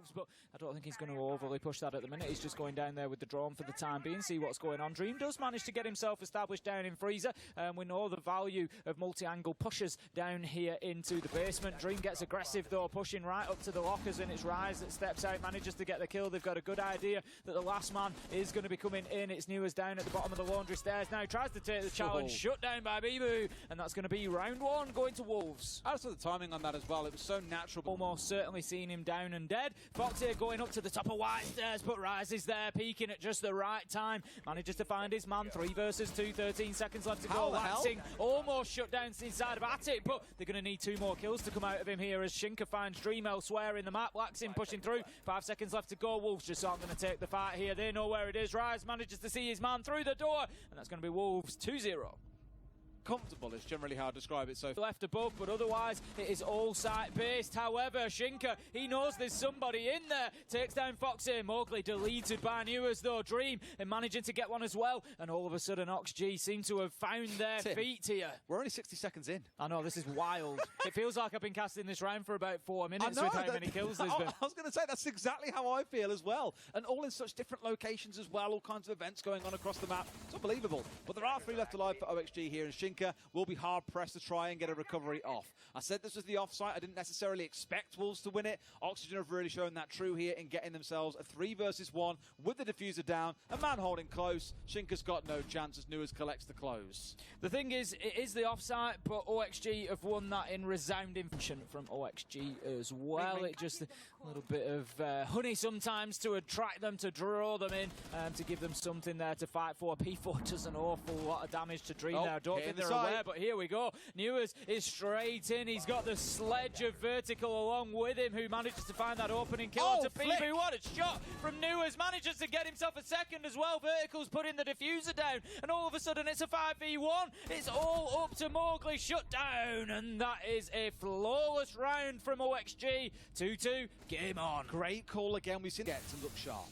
Wolves, but I don't think he's going to overly push that at the minute. He's just going down there with the drone for the time being, see what's going on. Dream does manage to get himself established down in Freezer. We know the value of multi-angle pushes down here into the basement. Dream gets aggressive though, pushing right up to the lockers, and it's Rise that steps out, manages to get the kill. They've got a good idea that the last man is going to be coming in. It's Newers down at the bottom of the laundry stairs now. He tries to take the challenge, shut down by Bibu, and that's going to be round one going to Wolves. I saw the timing on that as well. It was so natural. Almost certainly seeing him down and dead. Fox here going up to the top of White Stairs, but Rise is there, peeking at just the right time. Manages to find his man. 3 versus 2, 13 seconds left to go. Laxing almost shut down inside of Attic, but they're going to need 2 more kills to come out of him here as Shinka finds Dream elsewhere in the map. Laxing pushing through. 5 seconds left to go. Wolves just aren't going to take the fight here. They know where it is. Rise manages to see his man through the door, and that's going to be Wolves 2-0. Comfortable is generally how I describe it. So left above, but otherwise it is all site-based. However, Shinka, he knows there's somebody in there. Takes down Foxy. Mowgli deleted by Newers though. Dream and managing to get one as well. And all of a sudden, OxG seem to have found their feet here. We're only 60 seconds in. I know, this is wild. It feels like I've been casting this round for about 4 minutes with how many kills there's been. I was going to say, that's exactly how I feel as well. And all in such different locations as well. All kinds of events going on across the map. It's unbelievable. But there are 3 left alive for OXG here, and Shinka will be hard-pressed to try and get a recovery off. I said this was the offsite. I didn't necessarily expect Wolves to win it. Oxygen have really shown that true here in getting themselves a 3 versus 1 with the diffuser down. A man holding close. Shinka's got no chance as Newers collects the close. The thing is, it is the offsite, but OXG have won that in resounding fashion from OXG as well. It just a little bit of honey sometimes to attract them, to draw them in, to give them something there to fight for. P4 does an awful lot of damage to Dream there. I don't think they're aware, but here we go. Newers is straight in. He's got the sledge of Vertical along with him, who manages to find that opening kill to Pibu. What a shot from Newers. Manages to get himself a second as well. Vertical's putting the diffuser down, and all of a sudden it's a 5v1. It's all up to Mowgli, shut down, and that is a flawless round from OXG. 2-2, game on. Great call again. We've seen it to look sharp.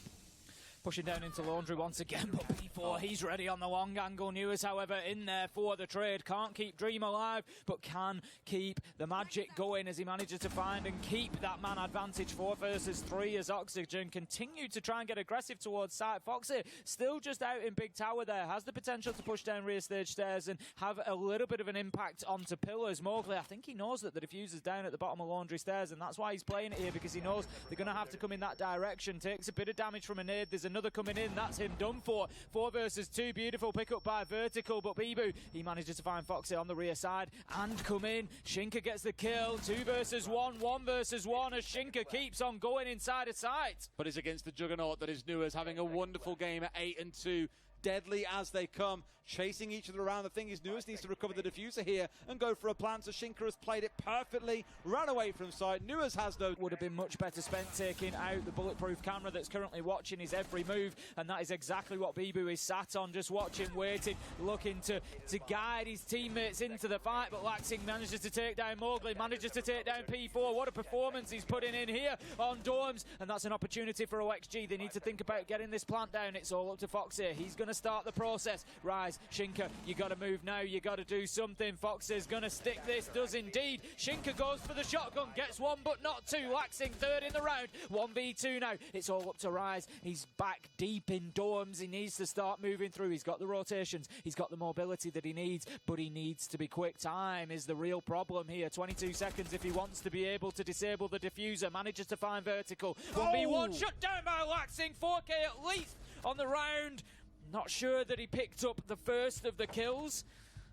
Pushing down into Laundry once again, but P4, he's ready on the long angle. Newers, however, in there for the trade. Can't keep Dream alive, but can keep the magic going as he manages to find and keep that man advantage. 4 versus 3 as Oxygen continue to try and get aggressive towards site. Foxy still just out in Big Tower there. Has the potential to push down rear stage stairs and have a little bit of an impact onto pillars. Mowgli, I think he knows that the diffuser's down at the bottom of Laundry stairs, and that's why he's playing it here, because he knows they're going to have to come in that direction. Takes a bit of damage from a nade. There's another coming in, that's him done for. 4 versus 2, beautiful pick up by Vertical, but Bibu, he manages to find Foxy on the rear side and come in. Shinka gets the kill. 2 versus 1, 1 versus 1 as Shinka keeps on going inside of sight. But it's against the juggernaut that is Newers, having a wonderful game at 8 and 2. Deadly as they come, chasing each other around. The thing is, Newers needs to recover the diffuser here and go for a plan, so Shinka has played it perfectly, ran away from sight. Newers has no... Would have been much better spent taking out the bulletproof camera that's currently watching his every move, and that is exactly what Bibu is sat on, just watching, waiting, looking to guide his teammates into the fight, but Laxing manages to take down Mowgli, manages to take down P4. What a performance he's putting in here on Dorms, and that's an opportunity for OXG. They need to think about getting this plant down. It's all up to Foxy. He's going to start the process. Rise, Shinka, you got to move now, you got to do something. Fox is going to stick this, does indeed. Shinka goes for the shotgun, gets 1 but not 2. Laxing third in the round, 1v2 now. It's all up to Rise. He's back deep in Dorms. He needs to start moving through. He's got the rotations, he's got the mobility that he needs, but he needs to be quick. Time is the real problem here. 22 seconds if he wants to be able to disable the diffuser. Manages to find Vertical. 1v1 shut down by Laxing. 4k at least on the round. Not sure that he picked up the first of the kills.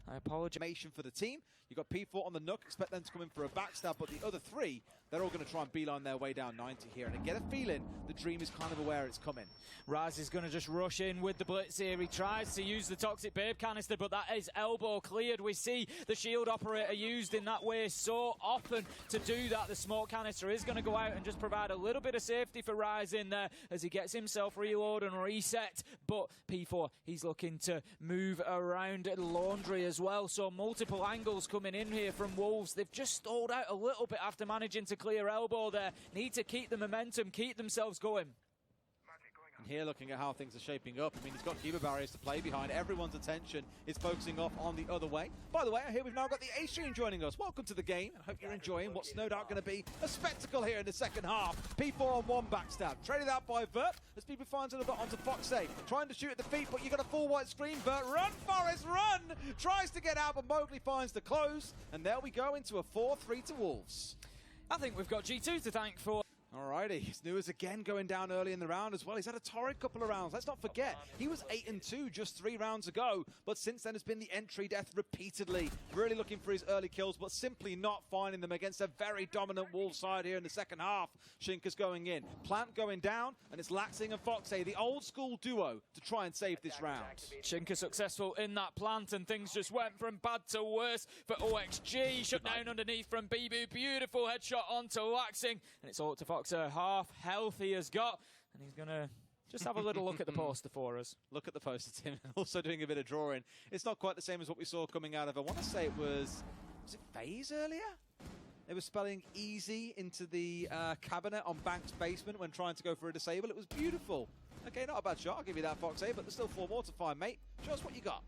I apologise. For the team. You've got P4 on the Nook, expect them to come in for a backstab, but the other 3, they're all going to try and beeline their way down 90 here, and I get a feeling the Dream is kind of aware it's coming. Raz is going to just rush in with the blitz here. He tries to use the Toxic Babe canister, but that is elbow cleared. We see the shield operator used in that way so often to do that. The smoke canister is going to go out and just provide a little bit of safety for Rise in there as he gets himself reload and reset, but P4, he's looking to move around Laundry as well, so multiple angles coming in here from Wolves. They've just stalled out a little bit after managing to clear elbow there. Need to keep the momentum, keep themselves going. And here, looking at how things are shaping up, I mean, he's got Kiba barriers to play behind. Everyone's attention is focusing off on the other way. By the way, I hear we've now got the A-Stream joining us. Welcome to the game. I hope you're enjoying what's no doubt going to be a spectacle here in the second half. P4 on one backstab. Traded out by Vert as P4 finds it onto Foxay. Trying to shoot at the feet, but you got a full white screen. Vert, run, Forrest, run! Tries to get out, but Mowgli finds the close. And there we go into a 4-3 to Wolves. I think we've got G2 to thank for. Alrighty, Snua's again going down early in the round as well. He's had a torrid couple of rounds. Let's not forget, he was 8-2 just 3 rounds ago, but since then has been the entry death repeatedly. Really looking for his early kills, but simply not finding them against a very dominant Wolves side here in the second half. Shinka's going in, Plant going down, and it's Laxing and Foxay, the old school duo, to try and save this round. Shinka successful in that plant, and things just went from bad to worse for OXG. Shut down underneath from Bibu. Beautiful headshot onto Laxing, and it's all to Foxay. Half health he has got, and he's going to just have a little look at the poster for us. Look at the poster, Tim, and also doing a bit of drawing. It's not quite the same as what we saw coming out of, I want to say it was it FaZe earlier? They were spelling easy into the cabinet on Bank's basement when trying to go for a disable. It was beautiful. Okay, not a bad shot, I'll give you that, Foxay, but there's still 4 more to find, mate. Show us what you got.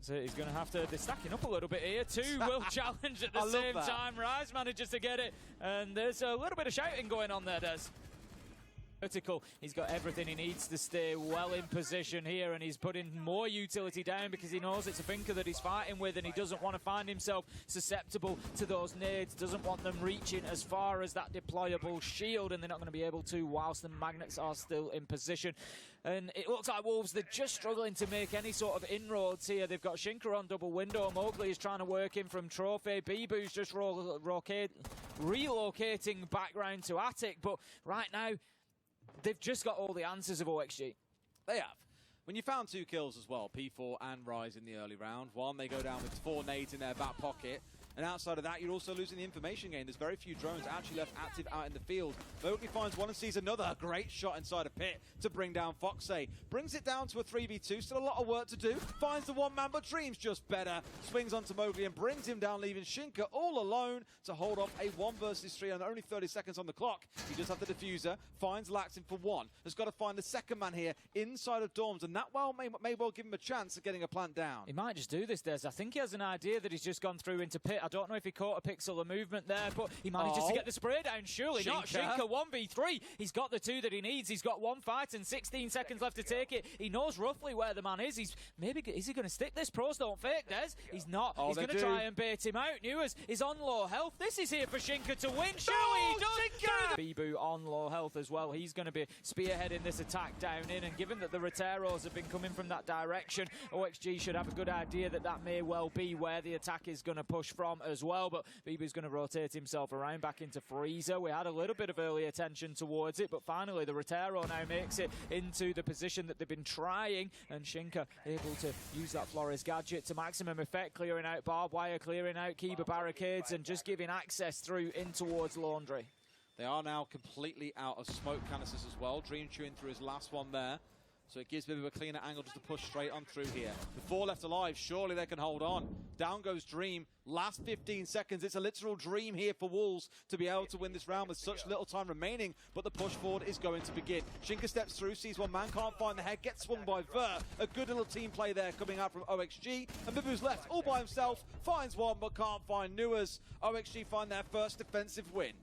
So he's going to have to, they're stacking up a little bit here. 2 will challenge at the same time. Rise manages to get it, and there's a little bit of shouting going on there, Des. Vertical, he's got everything he needs to stay well in position here, and he's putting more utility down because he knows it's a Finker that he's fighting with, and he doesn't want to find himself susceptible to those nades, doesn't want them reaching as far as that deployable shield, and they're not going to be able to whilst the magnets are still in position. And it looks like Wolves, they're just struggling to make any sort of inroads here. They've got Shinka on double window. Mowgli is trying to work in from Trophy. Bibu's just relocating back round to Attic. But right now, they've just got all the answers of OXG. They have. When you found 2 kills as well, P4 and Rise in the early round. 1, they go down with 4 nades in their back pocket. And outside of that, you're also losing the information game. There's very few drones actually left active out in the field. Mowgli finds one and sees another. Great shot inside a pit to bring down Foxay. Brings it down to a 3v2. Still a lot of work to do. Finds the one man, but dreams just better. Swings onto Mowgli and brings him down, leaving Shinka all alone to hold off a 1 versus 3 and only 30 seconds on the clock. He does have the diffuser. Finds Laxing for 1. Has got to find the second man here inside of Dorms, and that may well give him a chance of getting a plant down. He might just do this, Des. I think he has an idea that he's just gone through into pit. I don't know if he caught a pixel of movement there, but he manages to get the spray down. Surely not. Shinka 1v3. He's got the 2 that he needs. He's got 1 fight and 16 seconds left to take it. He knows roughly where the man is. Is he going to stick this? Pros don't fake, Des. He's not. He's going to try and bait him out. Newers is on low health. This is here for Shinka to win. Surely he does. Bibu on low health as well. He's going to be spearheading this attack down in, and given that the Roteros have been coming from that direction, OXG should have a good idea that that may well be where the attack is going to push from as well. But Bibu's going to rotate himself around back into Freezer. We had a little bit of early attention towards it, but finally the Rotero now makes it into the position that they've been trying, and Shinka able to use that Flores gadget to maximum effect, clearing out barbed wire, clearing out Kiba barricades, and just giving access through in towards Laundry. They are now completely out of smoke canisters as well. Dream chewing through his last one there. So it gives Bibu a cleaner angle just to push straight on through here. The 4 left alive, surely they can hold on. Down goes Dream. Last 15 seconds, it's a literal dream here for Wolves to be able to win this round with such little time remaining, but the push forward is going to begin. Shinka steps through, sees one man, can't find the head, gets swung by Vert. A good little team play there coming out from OXG, and Bibu's left all by himself, finds one but can't find Newers. OXG find their first defensive win.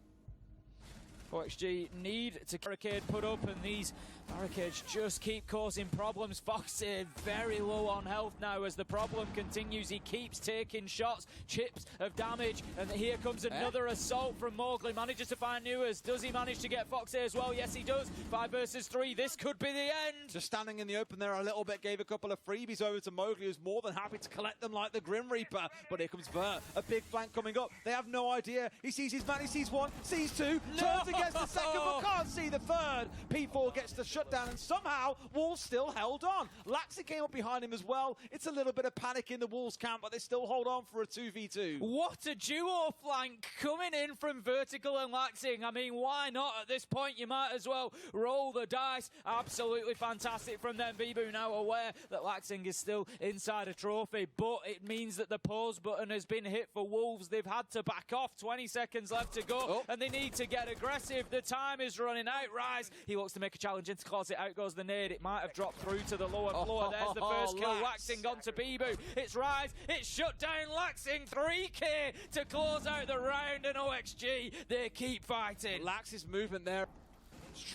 OXG need to barricade put up, and these barricades just keep causing problems. Fox is very low on health now as the problem continues. He keeps taking shots, chips of damage, and here comes another assault from Mowgli. Manages to find Newers. Does he manage to get Fox as well? Yes, he does. 5 versus 3. This could be the end. Just standing in the open there a little bit, gave a couple of freebies over to Mowgli, who's more than happy to collect them like the Grim Reaper. But here comes Vert. A big flank coming up. They have no idea. He sees his man. He sees 1, sees 2, turns against the second, but can't see the 3rd. P4 gets the shutdown, and somehow Wolves still held on. Laxi came up behind him as well. It's a little bit of panic in the Wolves camp, but they still hold on for a 2v2. What a duo flank coming in from Vertical and Laxing. I mean, why not at this point? You might as well roll the dice. Absolutely fantastic from them. Bibu now aware that Laxing is still inside a trophy, but it means that the pause button has been hit for Wolves. They've had to back off. 20 seconds left to go, and they need to get aggressive. aggressive. The time is running out. Rise, he looks to make a challenge into closet. Out goes the nade. It might have dropped through to the lower floor. There's the first kill. Laxing onto Bibu. It's Rise. It's shut down. Laxing 3k to close out the round, and OXG, they keep fighting. Lax's movement there.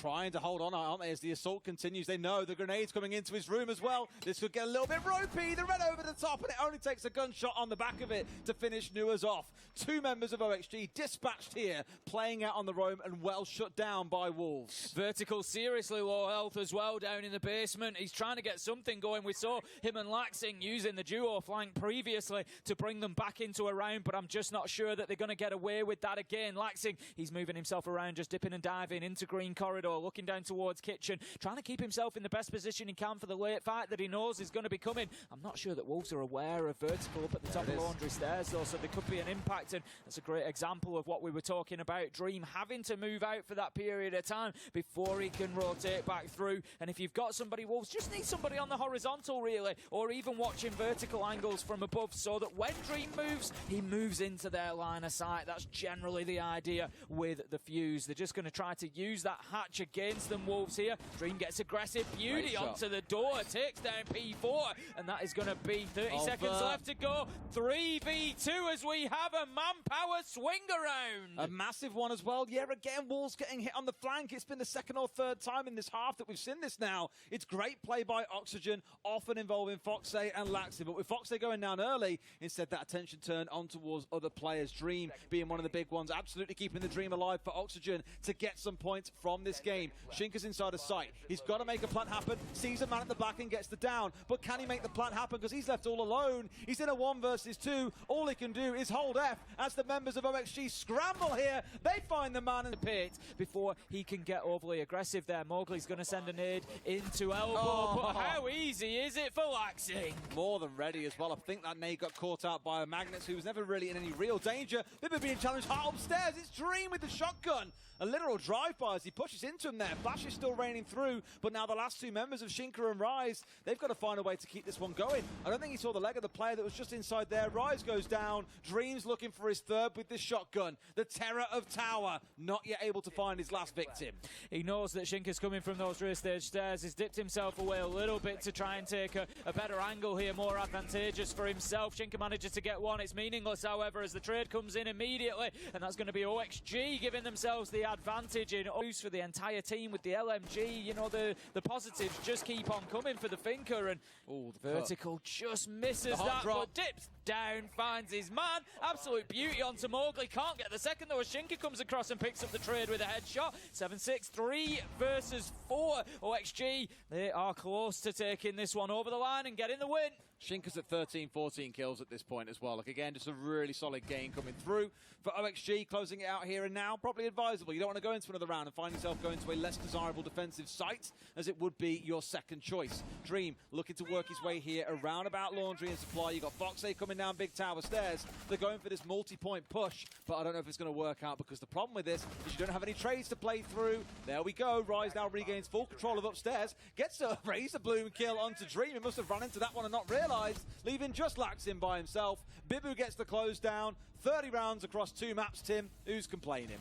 Trying to hold on, aren't they, as the assault continues. They know the grenade's coming into his room as well. This could get a little bit ropey. The red over the top, and it only takes a gunshot on the back of it to finish Nua's off. Two members of OXG dispatched here, playing out on the roam and well shut down by Wolves. Vertical seriously low health as well down in the basement. He's trying to get something going. We saw him and Laxing using the duo flank previously to bring them back into a round, but I'm just not sure that they're going to get away with that again. Laxing, he's moving himself around, just dipping and diving into green corridor, looking down towards kitchen, trying to keep himself in the best position he can for the late fight that he knows is going to be coming. I'm not sure that Wolves are aware of vertical up at the top of Laundry Stairs though, so there could be an impact, and that's a great example of what we were talking about. Dream having to move out for that period of time before he can rotate back through. And if you've got somebody, Wolves just need somebody on the horizontal really, or even watching vertical angles from above, so that when Dream moves, he moves into their line of sight. That's generally the idea with the Fuse. They're just going to try to use that hatch against them, Wolves here. Dream gets aggressive. Beauty onto the door, takes down P4, and that is going to be 30 seconds left to go. 3v2 as we have a manpower swing around. A massive one as well. Yeah, again, Wolves getting hit on the flank. It's been the second or third time in this half that we've seen this now. It's great play by Oxygen, often involving Foxay and Laxi, but with Foxay going down early, instead that attention turned on towards other players. Dream being one of the big ones, absolutely keeping the dream alive for Oxygen to get some points from this game. Shinka's inside of sight. He's got to make a plant happen. Sees a man at the back and gets the down. But can he make the plant happen? Because he's left all alone. He's in a 1 versus 2. All he can do is hold F as the members of OXG scramble here. They find the man in the pit before he can get overly aggressive there. Mowgli's going to send a nade into elbow. But how easy is it for Laxing? More than ready as well. I think that nade got caught out by a Magnus, who was never really in any real danger. Bibba being challenged hard upstairs. It's Dream with the shotgun. A literal drive-by as he pushes into him there. Flash is still raining through, but now the last two members of Shinka and Rise, they've got to find a way to keep this one going. I don't think he saw the leg of the player that was just inside there. Rise goes down. Dream's looking for his third with this shotgun. The terror of Tower, not yet able to find his last victim. He knows that Shinka's coming from those rear stage stairs. He's dipped himself away a little bit to try and take a better angle here, more advantageous for himself. Shinka manages to get one. It's meaningless, however, as the trade comes in immediately, and that's going to be OXG giving themselves the advantage in use for the entire team with the LMG. You know, the positives just keep on coming for the Finker, and the vertical just misses that, but dips down, finds his man. Absolute beauty onto Mowgli. Can't get the second though as Shinka comes across and picks up the trade with a headshot. 7-6, 3 versus 4. OXG, they are close to taking this one over the line and getting the win. Shinka's at 13, 14 kills at this point as well. Like, again, just a really solid game coming through for OXG, closing it out here and now. Probably advisable. You don't want to go into another round and find yourself going to a less desirable defensive site, as it would be your second choice. Dream looking to work his way here around about Laundry and Supply. You've got Foxay coming down Big Tower stairs. They're going for this multi-point push, but I don't know if it's going to work out, because the problem with this is you don't have any trades to play through. There we go. Rise now regains full control of upstairs. Gets a Razor Bloom kill onto Dream. He must have run into that one and not realised, leaving just Laxin by himself. Bibu gets the close down. 30 rounds across 2 maps, Tim. Who's complaining?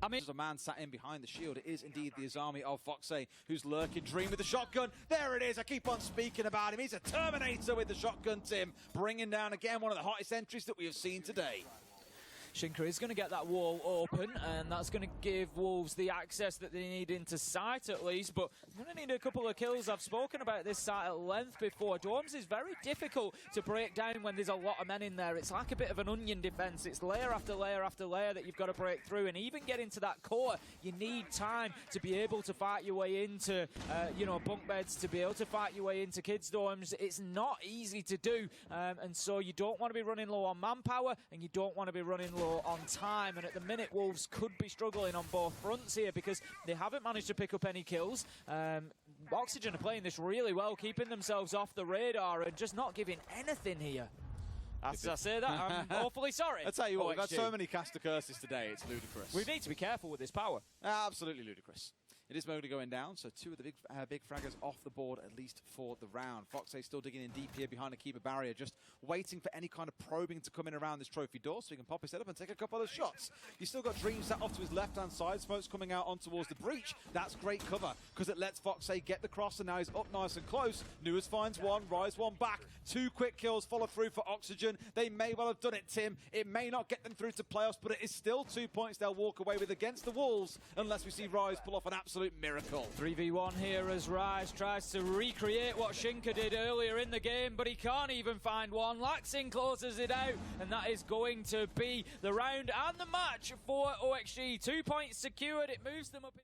I mean, there's a man sat in behind the shield. It is indeed the Azami of Foxay, who's lurking. Dream with the shotgun. There it is. I keep on speaking about him. He's a Terminator with the shotgun, Tim. Bringing down, again, one of the hottest entries that we have seen today. Shinka is going to get that wall open, and that's going to give Wolves the access that they need into sight at least, but they're going to need a couple of kills. I've spoken about this site at length before. Dorms is very difficult to break down when there's a lot of men in there. It's like a bit of an onion defense. It's layer after layer after layer that you've got to break through, and even getting to that core, you need time to be able to fight your way into, you know, bunk beds, to be able to fight your way into kids' dorms. It's not easy to do, and so you don't want to be running low on manpower, and you don't want to be running low on time. And at the minute, Wolves could be struggling on both fronts here because they haven't managed to pick up any kills. Oxygen are playing this really well, keeping themselves off the radar and just not giving anything here. As I say that, I'm awfully sorry. I tell you what, we've had so many caster curses today, it's ludicrous. We need to be careful with this power. Absolutely ludicrous. It is Mowgli going down, so two of the big fraggers off the board, at least for the round. Foxay still digging in deep here behind the keeper barrier, just waiting for any kind of probing to come in around this trophy door so he can pop his head up and take a couple of shots. You've still got Dream sat off to his left-hand side. Smoke's coming out on towards the breach. That's great cover, because it lets Foxay get the cross, and now he's up nice and close. Nuas finds one, Rise one back. Two quick kills follow through for Oxygen. They may well have done it, Tim. It may not get them through to playoffs, but it is still 2 points they'll walk away with against the Wolves, unless we see Rise pull off an absolute miracle. 3v1 here as Rise tries to recreate what Shinka did earlier in the game, but he can't even find one. Laxing closes it out, and that is going to be the round and the match for OXG. 2 points secured. It moves them up.